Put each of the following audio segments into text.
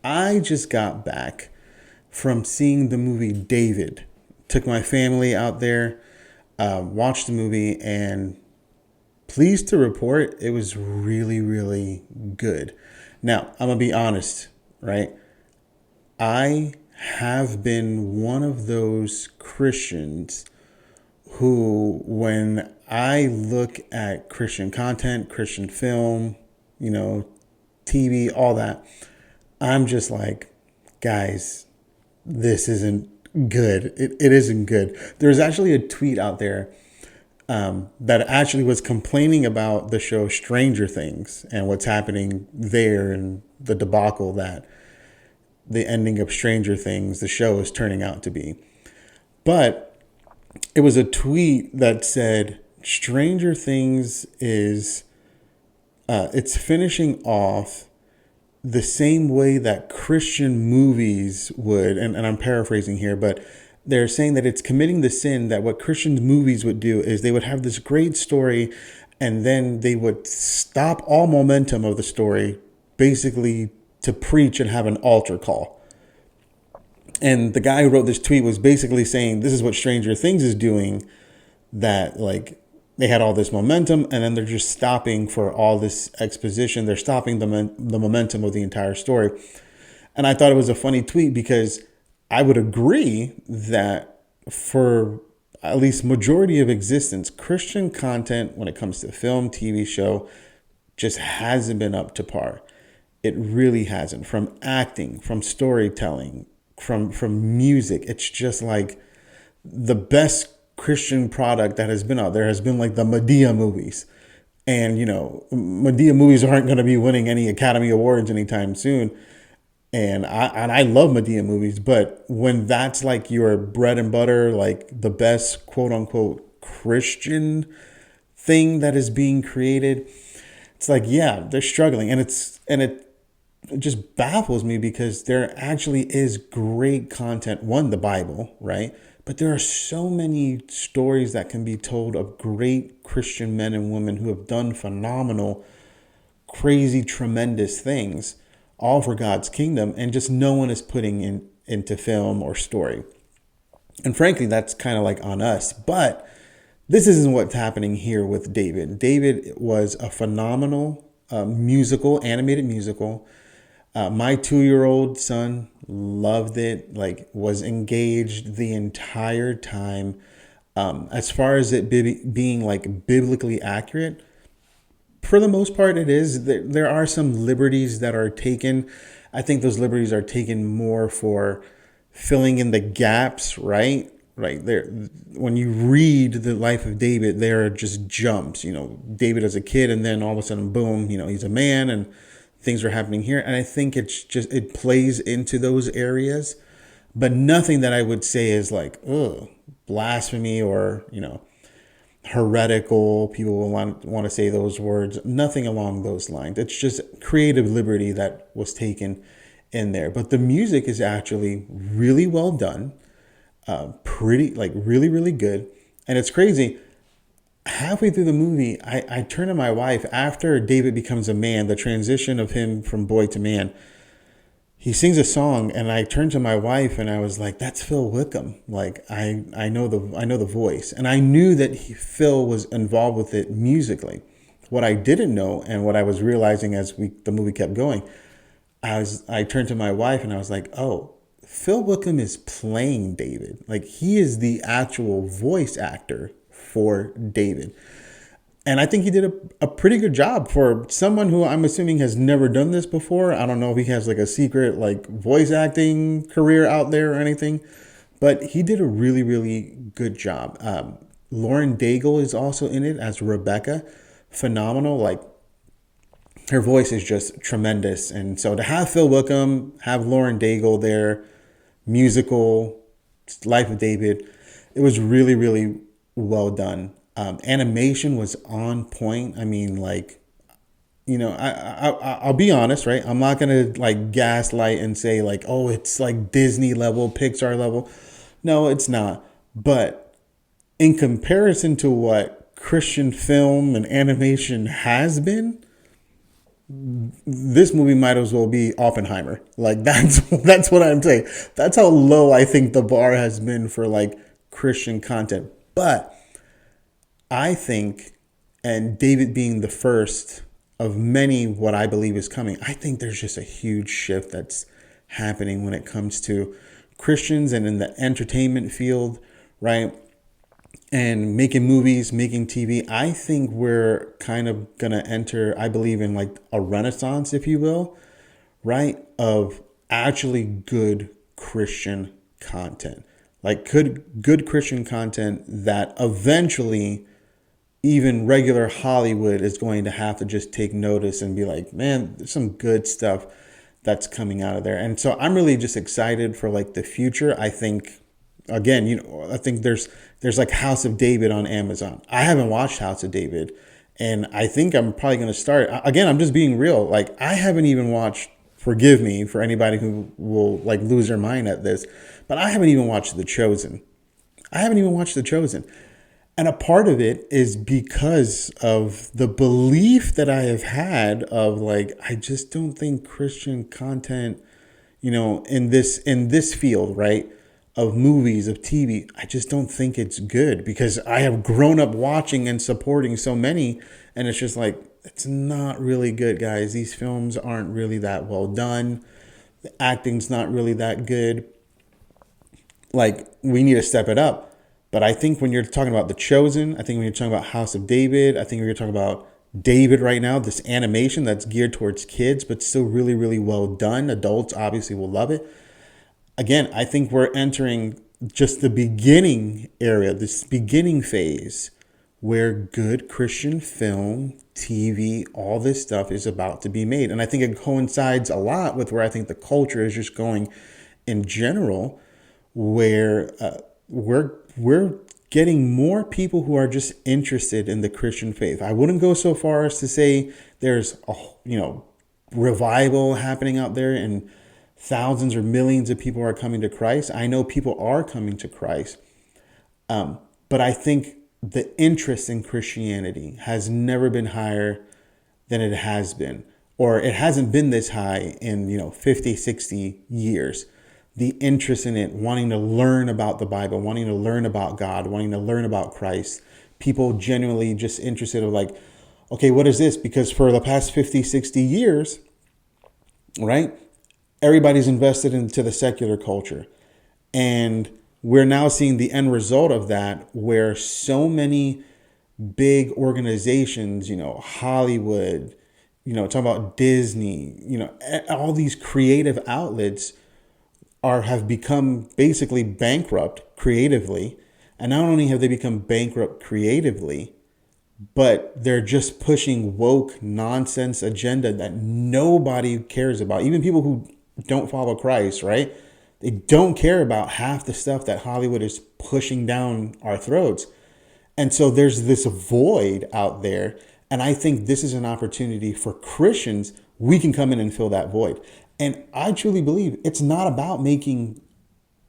I just got back from seeing the movie David. Took my family out there, watched the movie, and pleased to report it was really, really good. Now, I'm going to be honest, right? I have been one of those Christians who, when I look at Christian content, Christian film, you know, TV, all that, I'm just like, guys, this isn't good. It isn't good. There's actually a tweet out there that actually was complaining about the show Stranger Things and what's happening there and the debacle that the ending of Stranger Things, the show, is turning out to be. But it was a tweet that said Stranger Things is it's finishing off the same way that Christian movies would, and I'm paraphrasing here, but they're saying that it's committing the sin that what Christian movies would do is they would have this great story and then they would stop all momentum of the story basically to preach and have an altar call. And the guy who wrote this tweet was basically saying this is what Stranger Things is doing, that like they had all this momentum and then they're just stopping for all this exposition. They're stopping the momentum of the entire story. And I thought it was a funny tweet because I would agree that for at least majority of existence, Christian content when it comes to film, TV show, just hasn't been up to par. It really hasn't. From acting, from storytelling, from music, it's just like the best Christian product that has been out there has been like the Madea movies. And, you know, Madea movies aren't going to be winning any Academy Awards anytime soon. And I love Madea movies, but when that's like your bread and butter, like the best quote unquote Christian thing that is being created, it's like, yeah, they're struggling. And it just baffles me because there actually is great content. One, the Bible, right? But there are so many stories that can be told of great Christian men and women who have done phenomenal, crazy, tremendous things, all for God's kingdom, and just no one is putting into film or story. And frankly, that's kind of like on us. But this isn't what's happening here with David. David was a phenomenal animated musical. My 2-year-old son loved it, like was engaged the entire time. As far as it being like biblically accurate, for the most part, it is. There are some liberties that are taken. I think those liberties are taken more for filling in the gaps, right? Right there. When you read the life of David, there are just jumps, you know, David as a kid, and then all of a sudden, boom, you know, he's a man and things are happening here. And I think it plays into those areas, but nothing that I would say is like, oh, blasphemy or, you know, heretical. People will want to say those words. Nothing along those lines. It's just creative liberty that was taken in there. But the music is actually really well done. Pretty, like really, really good. And it's crazy. Halfway through the movie, I turn to my wife after David becomes a man, the transition of him from boy to man. He sings a song and I turned to my wife and I was like, that's Phil Wickham. Like I know the voice. And I knew that Phil was involved with it musically. What I didn't know and what I was realizing as the movie kept going, I turned to my wife and I was like, oh, Phil Wickham is playing David. Like he is the actual voice actor for David. And I think he did a pretty good job for someone who I'm assuming has never done this before. I don't know if he has like a secret like voice acting career out there or anything, but he did a really, really good job. Lauren Daigle is also in it as Rebecca. Phenomenal. Like her voice is just tremendous. And so to have Phil Wickham, have Lauren Daigle there, musical, Life of David, it was really, really well done. Animation was on point. I mean, like, you know, I'll be honest, right? I'm not gonna like gaslight and say like, oh, it's like Disney level, Pixar level. No, it's not. But in comparison to what Christian film and animation has been, this movie might as well be Oppenheimer. Like that's what I'm saying. That's how low I think the bar has been for like Christian content. But I think, and David being the first of many, what I believe is coming, I think there's just a huge shift that's happening when it comes to Christians and in the entertainment field, right? And making movies, making TV. I think we're kind of going to enter, I believe, in like a renaissance, if you will, right? Of actually good Christian content. Like good Christian content that eventually even regular Hollywood is going to have to just take notice and be like, man, there's some good stuff that's coming out of there. And so I'm really just excited for like the future. I think, again, I think there's like House of David on Amazon. I haven't watched House of David, and I think I'm probably going to start. Again, I'm just being real. Like, I haven't even watched, forgive me for anybody who will like lose their mind at this, but I haven't even watched The Chosen. I haven't even watched The Chosen. And a part of it is because of the belief that I have had of like, I just don't think Christian content, in this field, right, of movies, of TV, I just don't think it's good because I have grown up watching and supporting so many, and it's just like, it's not really good, guys. These films aren't really that well done. The acting's not really that good. Like, we need to step it up. But I think when you're talking about The Chosen, I think when you're talking about House of David, I think when you're talking about David right now, this animation that's geared towards kids, but still really, really well done. Adults obviously will love it. Again, I think we're entering just the beginning area, this beginning phase where good Christian film, TV, all this stuff is about to be made. And I think it coincides a lot with where I think the culture is just going in general, where we're getting more people who are just interested in the Christian faith. I wouldn't go so far as to say there's a revival happening out there and thousands or millions of people are coming to Christ. I know people are coming to Christ, but I think the interest in Christianity has never been higher than it has been, or it hasn't been this high in 50, 60 years. The interest in it, wanting to learn about the Bible, wanting to learn about God, wanting to learn about Christ. People genuinely just interested of like, okay, what is this? Because for the past 50, 60 years, right, everybody's invested into the secular culture. And we're now seeing the end result of that, where so many big organizations, Hollywood, talking about Disney, all these creative outlets have become basically bankrupt creatively. And not only have they become bankrupt creatively, but they're just pushing woke nonsense agenda that nobody cares about. Even people who don't follow Christ, right? They don't care about half the stuff that Hollywood is pushing down our throats. And so there's this void out there. And I think this is an opportunity for Christians. We can come in and fill that void. And I truly believe it's not about making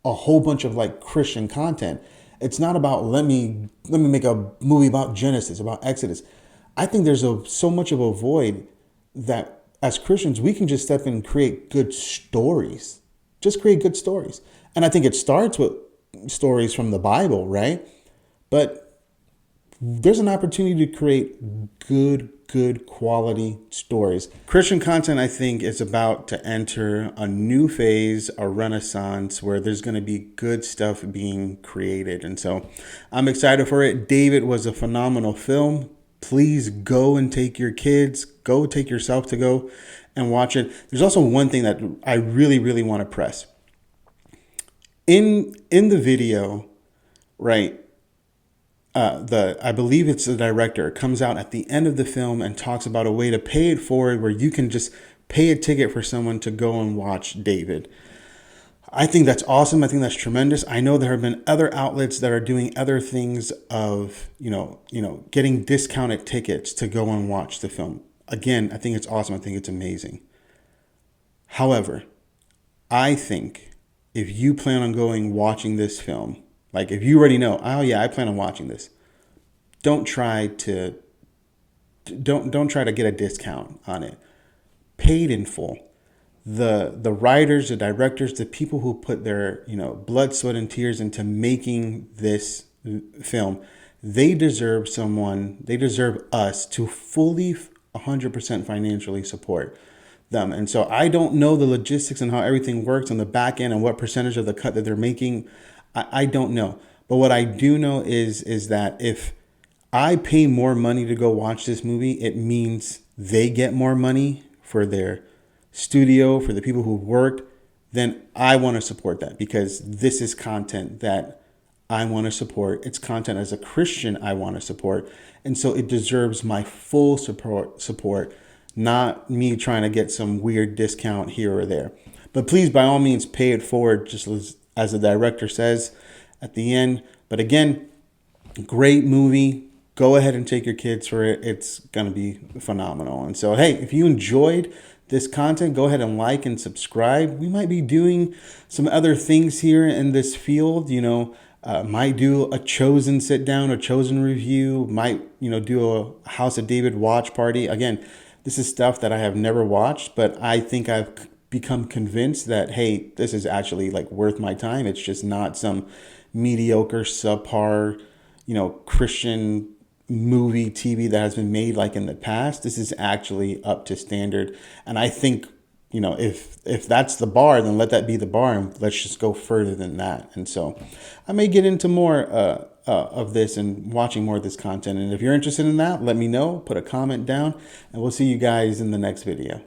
a whole bunch of like Christian content. It's not about let me make a movie about Genesis, about Exodus. I think there's so much of a void that as Christians we can just step in and create good stories. Just create good stories. And I think it starts with stories from the Bible, right? But there's an opportunity to create good quality stories. Christian content, I think, is about to enter a new phase, a renaissance, where there's going to be good stuff being created. And so I'm excited for it. David was a phenomenal film. Please go and take your kids, go take yourself to go and watch it. There's also one thing that I really, really want to press. In the video, right, I believe it's the director, comes out at the end of the film and talks about a way to pay it forward where you can just pay a ticket for someone to go and watch David. I think that's awesome. I think that's tremendous. I know there have been other outlets that are doing other things of, getting discounted tickets to go and watch the film. Again, I think it's awesome. I think it's amazing. However, I think if you plan on watching this film, like if you already know, oh yeah, I plan on watching this, don't try to get a discount on it. paid in full. The writers, the directors, the people who put their, blood, sweat, and tears into making this film, they deserve us to fully 100% financially support them. And so I don't know the logistics and how everything works on the back end and what percentage of the cut that they're making. I don't know. But what I do know is that if I pay more money to go watch this movie, it means they get more money for their studio, for the people who worked, then I want to support that, because this is content that I want to support. It's content as a Christian I want to support. And so it deserves my full support, not me trying to get some weird discount here or there. But please, by all means, pay it forward, just as the director says at the end. But again, great movie. Go ahead and take your kids for it. It's going to be phenomenal. And so, hey, if you enjoyed this content, go ahead and like and subscribe. We might be doing some other things here in this field, might do a Chosen sit down, a Chosen review, might, do a House of David watch party. Again, this is stuff that I have never watched, but I think I've become convinced that, hey, this is actually like worth my time. It's just not some mediocre, subpar, Christian movie TV that has been made like in the past. This is actually up to standard. And I think, if that's the bar, then let that be the bar, and let's just go further than that. And so I may get into more of this and watching more of this content. And if you're interested in that, let me know, put a comment down, and we'll see you guys in the next video.